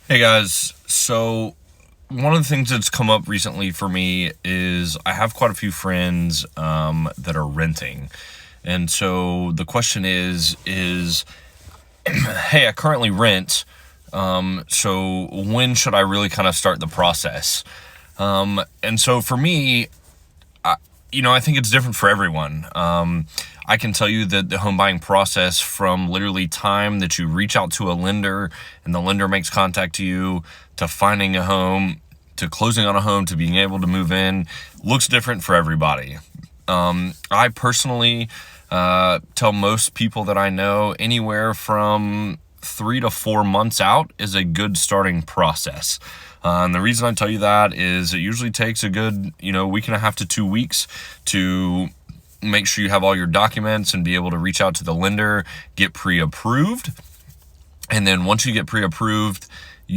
Hey guys, so one of the things that's come up recently for me is I have quite a few friends that are renting. And so the question is hey, I currently rent. So when should I really kind of start the process? And so for me, I think it's different for everyone. I can tell you that the home buying process, from literally time that you reach out to a lender and the lender makes contact to you, to finding a home, to closing on a home, to being able to move in, looks different for everybody. I personally tell most people that I know anywhere from 3 to 4 months out is a good starting process. And the reason I tell you that is it usually takes a good, week and a half to 2 weeks to make sure you have all your documents and be able to reach out to the lender, get pre-approved. And then once you get pre-approved, we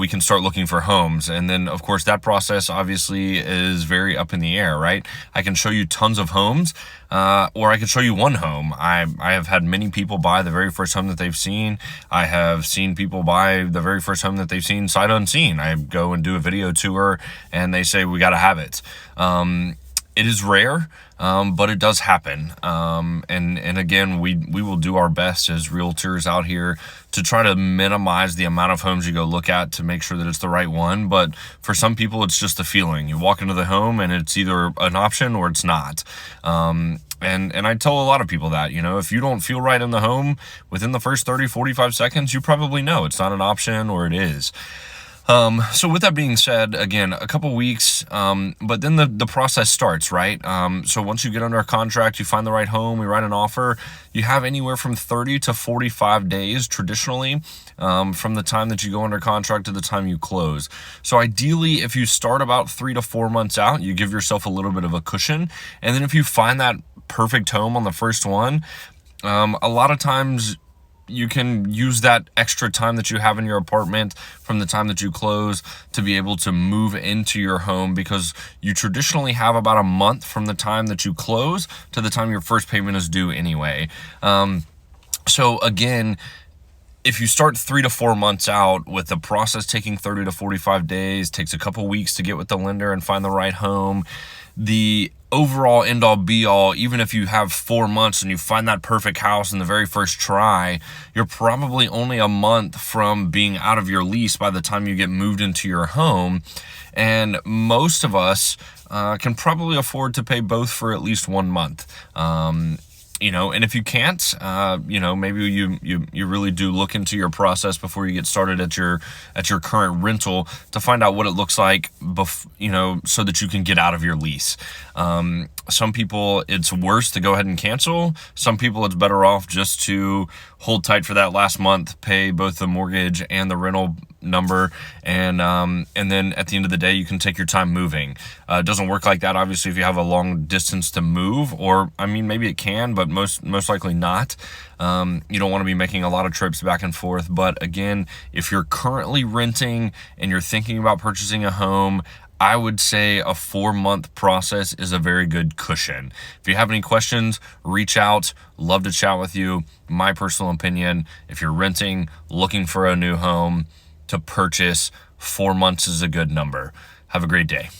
can start looking for homes. And then of course that process obviously is very up in the air, right? I can show you tons of homes, or I can show you one home. I have had many people buy the very first home that they've seen. I have seen people buy the very first home that they've seen sight unseen. I go and do a video tour and they say, we got to have it. It is rare, but it does happen. And again, we will do our best as realtors out here to try to minimize the amount of homes you go look at to make sure that it's the right one. But for some people, it's just a feeling. You walk into the home and it's either an option or it's not. And I tell a lot of people that, if you don't feel right in the home within the first 30, 45 seconds, you probably know it's not an option or it is. So with that being said, again, a couple weeks, but then the process starts, right? So once you get under a contract, you find the right home, we write an offer, you have anywhere from 30 to 45 days traditionally, from the time that you go under contract to the time you close. So ideally, if you start about 3 to 4 months out, you give yourself a little bit of a cushion. And then if you find that perfect home on the first one, a lot of times you can use that extra time that you have in your apartment from the time that you close to be able to move into your home, because you traditionally have about a month from the time that you close to the time your first payment is due anyway. So again, if you start 3 to 4 months out, with the process taking 30 to 45 days, takes a couple weeks to get with the lender and find the right home, the overall end all be all, even if you have 4 months and you find that perfect house in the very first try, you're probably only a month from being out of your lease by the time you get moved into your home. And most of us can probably afford to pay both for at least 1 month. And if you can't, maybe you really do look into your process before you get started at your current rental to find out what it looks like, so that you can get out of your lease. Some people, it's worse to go ahead and cancel. Some people, it's better off just to hold tight for that last month, pay both the mortgage and the rental number, and then at the end of the day, you can take your time moving. It doesn't work like that, obviously, if you have a long distance to move, or maybe it can, but most likely not. You don't want to be making a lot of trips back and forth. But again, if you're currently renting and you're thinking about purchasing a home, I would say a 4-month process is a very good cushion. If you have any questions, reach out. Love to chat with you. My personal opinion, if you're renting, looking for a new home to purchase, 4 months is a good number. Have a great day.